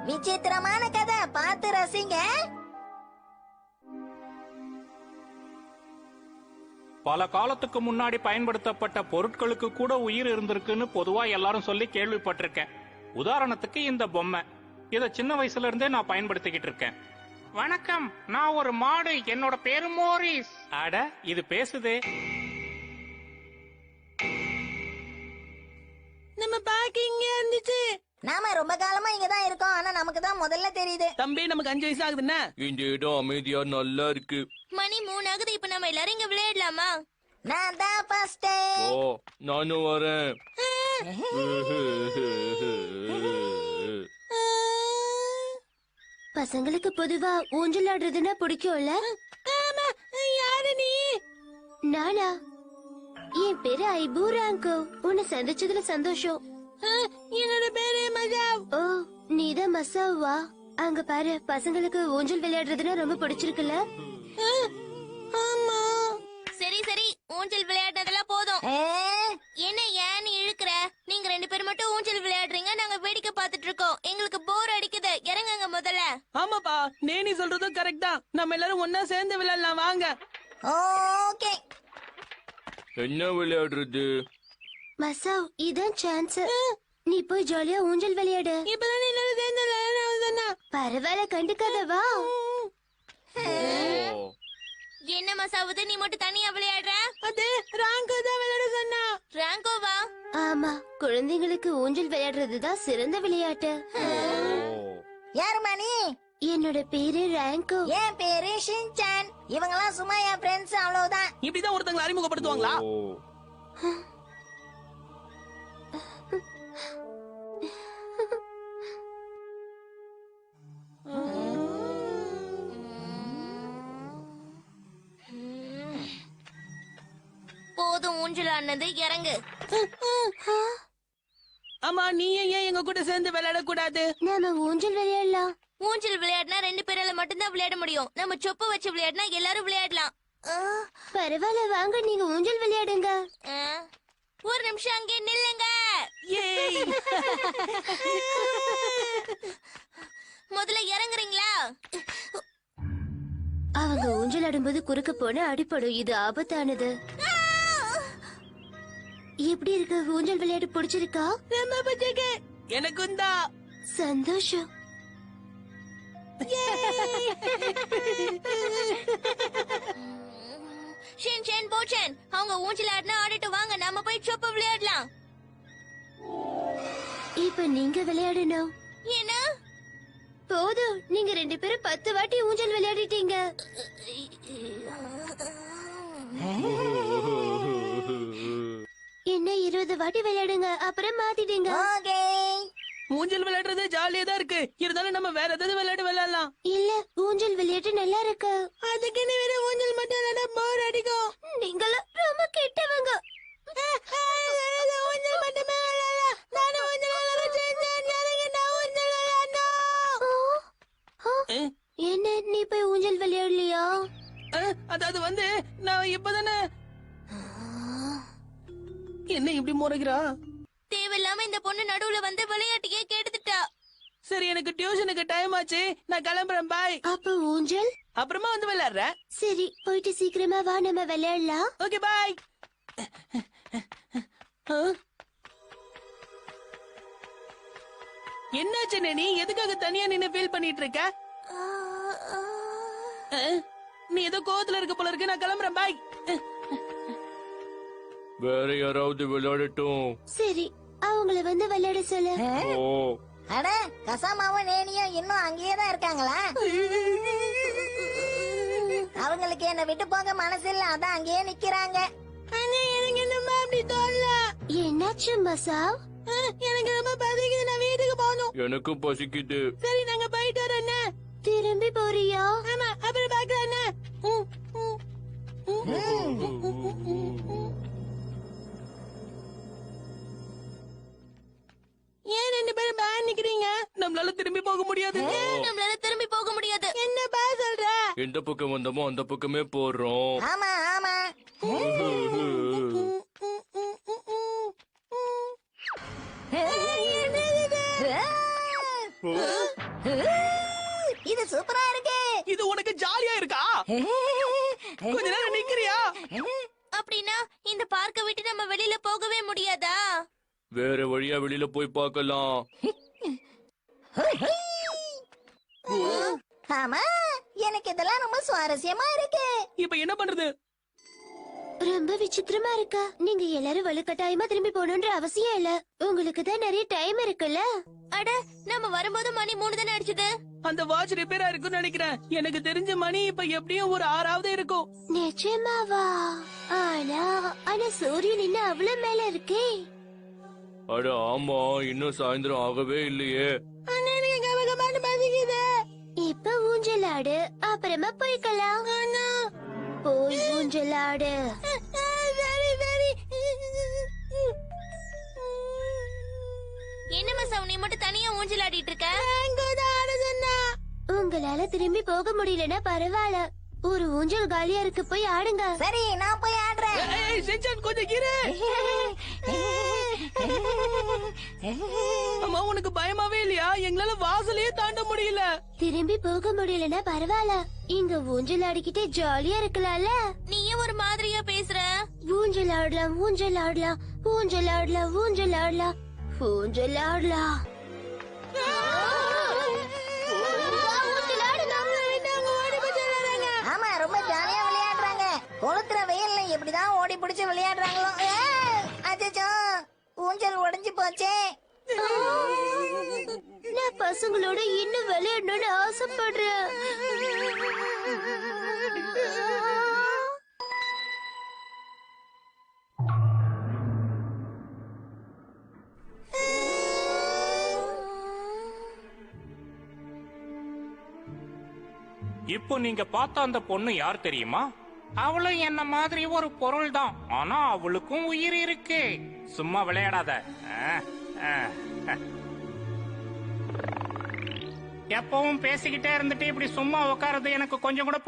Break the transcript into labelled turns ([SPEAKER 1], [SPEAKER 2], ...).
[SPEAKER 1] விசித்திரமான கதை, பார்த்து ரசிங்க.
[SPEAKER 2] பல காலத்துக்கு முன்னாடி பயன்படுத்தப்பட்ட பொருட்களுக்கு கூட உயிர் இருந்திருக்குன்னு பொதுவா எல்லாரும் சொல்லி கேள்விப்பட்டிருக்கேன். உதாரணத்துக்கு இந்த பொம்மை, இத சின்ன வயசுல இருந்தே நான் பயன்படுத்திக்கிட்டு இருக்கேன். வணக்கம், நான் ஒரு மாடு, என்னோட பேரு மோரிஸ். அட, இது பேசுதே.
[SPEAKER 3] நம்ம பாக்கி இங்க இருந்துச்சு.
[SPEAKER 1] நாம ரொம்ப காலமா இங்கதான் இருக்கோம், ஆனா நமக்கு தான் முதல்ல தெரியுது.
[SPEAKER 3] தம்பி, நமக்கு 5 வயசு ஆகுதுன்னா
[SPEAKER 4] இந்த இடம் அமைதியா நல்லா இருக்கு.
[SPEAKER 5] மணி 3 ஆகுது. இப்ப நம்ம எல்லாரும் இங்க விளையாடலாமா?
[SPEAKER 1] நான் தான் ஃபர்ஸ்ட்.
[SPEAKER 4] ஓ, நானும் வரேன்.
[SPEAKER 5] பசங்களுக்கு பொதுவா ஊஞ்சல் ஆடுறதுன்னா பிடிக்கும்ல?
[SPEAKER 3] ஆமா. யாரு நீ?
[SPEAKER 5] நானா? என் பேரு ஐபு ராங்கோ. உன்னை சந்திச்சதுல சந்தோஷம்.
[SPEAKER 3] என்னோட பேரு மசாவ்.
[SPEAKER 5] ஓ, நீதான் மசாவா? அங்க பாரு, பசங்களுக்கு ஊஞ்சல் விளையாடுறதுன்னா ரொம்ப பிடிச்சிருக்குல்ல?
[SPEAKER 3] ஆமா.
[SPEAKER 5] சரி சரி, ஊஞ்சல் விளையாடுறதெல்லாம் போதும். என்ன ஏன்னு இழுக்கிற? நீங்க 2 பேர் மட்டும் ஊஞ்சல் விளையாடுறீங்க, நாங்க வேடிக்கை பார்த்துட்டு இருக்கோம். எங்களுக்கு போர் அடிக்குது. இறங்குங்க முதல்ல.
[SPEAKER 3] ஆமாப்பா, நீ சொல்றதும் கரெக்ட் தான். நம்ம எல்லாரும் ஒன்னா சேர்ந்து விளையாடலாம், வாங்க.
[SPEAKER 1] ஓகே.
[SPEAKER 4] என்ன விளையாடுறது?
[SPEAKER 5] மசாவ், இதான் சான்ஸ். நீ போய் ஜாலியா ஊஞ்சல் விளையாடு.
[SPEAKER 3] இப்பதான் எல்லாரும் சேர்ந்து விளையாடலாம்.
[SPEAKER 5] பரவாயில்ல, கண்டுக்காத, வா.
[SPEAKER 4] ஓ,
[SPEAKER 5] என்ன மசாவுது, நீ மட்டும் தனியா விளையாடுற?
[SPEAKER 3] அது ராங்கோ தான் விளையாட சொன்னா.
[SPEAKER 5] ராங்கோவா? ஆமா, குழந்தைங்களுக்கு ஊஞ்சல் விளையாடுறதுதான் சிறந்த விளையாட்டு.
[SPEAKER 1] யாருமா நீ?
[SPEAKER 5] என்னோட பேரு ராங்கோ.
[SPEAKER 1] என் பேரு ஷின்சான். இவங்கெல்லாம் சும்மா என் ஃப்ரெண்ட்ஸ், அவ்வளவுதான்.
[SPEAKER 3] இப்படிதான் ஒருத்தங்களை அறிமுகப்படுத்துவாங்களா?
[SPEAKER 4] ஓ.
[SPEAKER 5] போதும் ஊஞ்சல் ஆனது, இறங்கு.
[SPEAKER 3] ஆமா, நீ ஏன் எங்க கூட சேர்ந்து விளையாட கூடாது?
[SPEAKER 5] நாம ஊஞ்சல் விளையாடலாம். ஊஞ்சல் விளையாடினா 2 பேரால மட்டும்தான் விளையாட முடியும். நம்ம சொப்பு வச்சு விளையாடினா எல்லாரும் விளையாடலாம். பரவாயில்ல, வாங்க, நீங்க ஊஞ்சல் விளையாடுங்க. ஒரு நிமிஷம் அங்கே நில்லுங்க.
[SPEAKER 3] ஏய்.
[SPEAKER 5] முதல்ல இறங்குறீங்களா? அவங்க ஊஞ்சல் ஆடும்போது குறுக்க போன அடிப்படும். இது ஆபத்தானது. எப்படி இருக்கு? ஊஞ்சல் விளையாட்டு பிடிச்சிருக்கா?
[SPEAKER 3] ரொம்ப பிடிச்சிருக்கு. எனக்கும் தான்.
[SPEAKER 5] சந்தோஷம். ஷின்சான், போச்சான், அவங்க ஊஞ்சல் ஆடினா ஆடிட்டு வாங்க, நாம போய் சொப்பு விளையாடலாம். இப்ப நீங்க விளையாடணும். என்ன? போதும், நீங்க 2 பேரும் 10 வாட்டி ஊஞ்சல் விளையாடிட்டீங்க. என்ன 20 வாட்டி விளையாடுங்க, அப்புறம் மாத்திட்டீங்க.
[SPEAKER 1] ஓகே.
[SPEAKER 3] ஊஞ்சல் விளையாடுறது ஜாலியா தான் இருக்கு. இருந்தாலும் நம்ம வேற ஏதாவது விளையாடலாம்.
[SPEAKER 5] இல்ல, ஊஞ்சல் விளையாட்டு நல்லா இருக்கு.
[SPEAKER 3] அதுக்கு நீ வேற ஊஞ்சல் மட்டும் விளையாட போர் அடிக்கும்.
[SPEAKER 5] நீங்களும் ரொம்ப கெட்டவங்க.
[SPEAKER 3] ஊஞ்சல் மட்டுமே விளையாடலாம். நானும் ஊஞ்சல்
[SPEAKER 5] என்ன, நீ போய் ஊஞ்சல் விளையாடலையா?
[SPEAKER 3] அதாவது வந்து நான் இப்பதானே. என்ன இப்படி முறைகிறா?
[SPEAKER 5] தேவையில்லாம இந்த பொண்ணு நடுவுல வந்து விளையாட்டையே கெடுத்துட்டா.
[SPEAKER 3] சரி, எனக்கு டியூஷனுக்கு டைம் ஆச்சு, நான் கிளம்புறேன். பாய்.
[SPEAKER 5] அப்ப ஊஞ்சல்
[SPEAKER 3] அப்புறமா வந்து விளையாடுற.
[SPEAKER 5] சரி, போயிட்டு சீக்கிரமா வா, நம்ம விளையாடலாம்.
[SPEAKER 3] ஓகே, பாய். என்னாச்சு நீ எதுக்காக தனியா நின்னு ஃபீல் பண்ணிட்டு இருக்க? நீ ஏதோ கோவத்துல இருக்க போல இருக்கு. நான் கிளம்புறேன். பாய்.
[SPEAKER 4] வேற யாராவது விளையாடட்டும்.
[SPEAKER 5] சரி, அவங்கள வந்து விளையாட சொல்லு.
[SPEAKER 4] ஓ,
[SPEAKER 1] அட, கசாமாவும் நேனியும் இன்னும் அங்கேயே தான் இருக்காங்களா? அவங்களுக்கு என்ன விட்டு போக மனசு இல்ல, அதான் அங்கேயே நிக்கிறாங்க.
[SPEAKER 3] எனக்கு என்னமா அப்படி தோணல.
[SPEAKER 5] என்னாச்சு மசாவ்?
[SPEAKER 3] எனக்கு ரொம்ப பசிக்குது, நான் வீட்டுக்கு போகணும்.
[SPEAKER 4] எனக்கும் பசிக்குது.
[SPEAKER 3] சரி, நாங்க போயிட்டு வரோம்.
[SPEAKER 5] திரும்பி போறியா?
[SPEAKER 3] ஆமா, அப்புறம் பாக்கலாம். ஏன் 2 பேரும் பேன் நிக்கிறீங்க? நம்மளால திரும்பி போக முடியாது.
[SPEAKER 5] நம்மளால திரும்பி போக முடியாது.
[SPEAKER 3] என்ன பா சொல்ற?
[SPEAKER 4] எந்த பக்கம் வந்தோமோ அந்த பக்கமே போறோம்.
[SPEAKER 1] ஆமா ஆமா.
[SPEAKER 3] என்னது இது?
[SPEAKER 1] இது சூப்பரா இருக்கு.
[SPEAKER 3] இது உனக்கு ஜாலியா இருக்கா? கொஞ்ச நேரம் நிக்கிறியா?
[SPEAKER 5] அப்படின்னா இந்த பார்க்க விட்டு நம்ம வெளியில போகவே முடியாதா?
[SPEAKER 4] வேற வழியா வெளியில போய் பார்க்கலாம்.
[SPEAKER 1] ஆமா, எனக்கு இதெல்லாம் ரொம்ப சுவாரஸ்யமா இருக்கு.
[SPEAKER 3] இப்ப என்ன பண்றது?
[SPEAKER 5] ரொம்ப விசித்திரமா இருக்கா? நீங்க எல்லாரும் வலுக்கட்டாயமா திரும்பி போகணுன்ற அவசியம் இல்ல. உங்களுக்கு தான் நிறைய டைம் இருக்குல்ல. அட, நம்ம வரும்போது மணி 3 தானே அடிச்சது.
[SPEAKER 3] அந்த வாட்ச் ரிப்பேரா இருக்குன்னு நினைக்கிறேன். எனக்கு தெரிஞ்ச மணி இப்ப எப்படியும் ஒரு 6 இருக்கும்.
[SPEAKER 5] நிஜமாவா? ஆனா சூரியன் இன்னும் அவ்வளவு மேல இருக்கே.
[SPEAKER 4] அட ஆமா, இன்னும் சாயந்தரம் ஆகவே இல்லையே.
[SPEAKER 5] இப்ப ஊஞ்சலாடு, அப்புறமா போய்க்கலாம். போய் ஊஞ்சலாடு. என்ன மசா, நீ மட்டும் தனியா ஊஞ்சலாடிட்டு இருக்க? உங்களால திரும்பி போக முடியலன்னா பரவாயில்ல. ஒரு ஊஞ்சல் காலியா இருக்கு, போய் ஆடுங்க.
[SPEAKER 1] சரி, நான் போய் ஆடுறேன்.
[SPEAKER 3] ஏய் செஞ்சன், கொஞ்சம் இரு. அம்மா, உனக்கு பயமாவே இல்லையா? எங்களால வாசலையே தாண்ட முடியல.
[SPEAKER 5] திரும்பி போக முடியலன்னா பரவாயில்ல. இங்க ஊஞ்சல் ஆடிக்கிட்டே ஜாலியா இருக்கலாம்ல. நீ ஏன் ஒரு மாதிரியா பேசுற? ஊஞ்சல் ஆடலாம், ஊஞ்சல் ஆடலாம், ஊஞ்சல் ஆடலாம், ஊஞ்சல் ஆடலாம், ஊஞ்சல் ஆடலாம்.
[SPEAKER 1] ஆமா, ரொம்ப ஜாலியா விளையாடுறாங்க. கொளுத்துற வெயில்ல எப்படிதான் ஓடி பிடிச்சு விளையாடுறாங்களோ. அச்சச்சோ, ஊஞ்சல் உடைஞ்சு போச்சே.
[SPEAKER 5] நான் பசங்களோட இன்னும் விளையாடணும்னு ஆசைப்படுறேன்.
[SPEAKER 2] இப்போ நீங்க பார்த்த அந்த பொண்ணு யார் தெரியுமா? அவளும் என்ன மாதிரி ஒரு பொருள் தான். ஆனா அவளுக்கும் உயிர் இருக்கு. சும்மா விளையாடாத. எப்பவும் பேசிக்கிட்டே இருந்துட்டு இப்படி சும்மா உட்கார்றது எனக்கு கொஞ்சம் கூட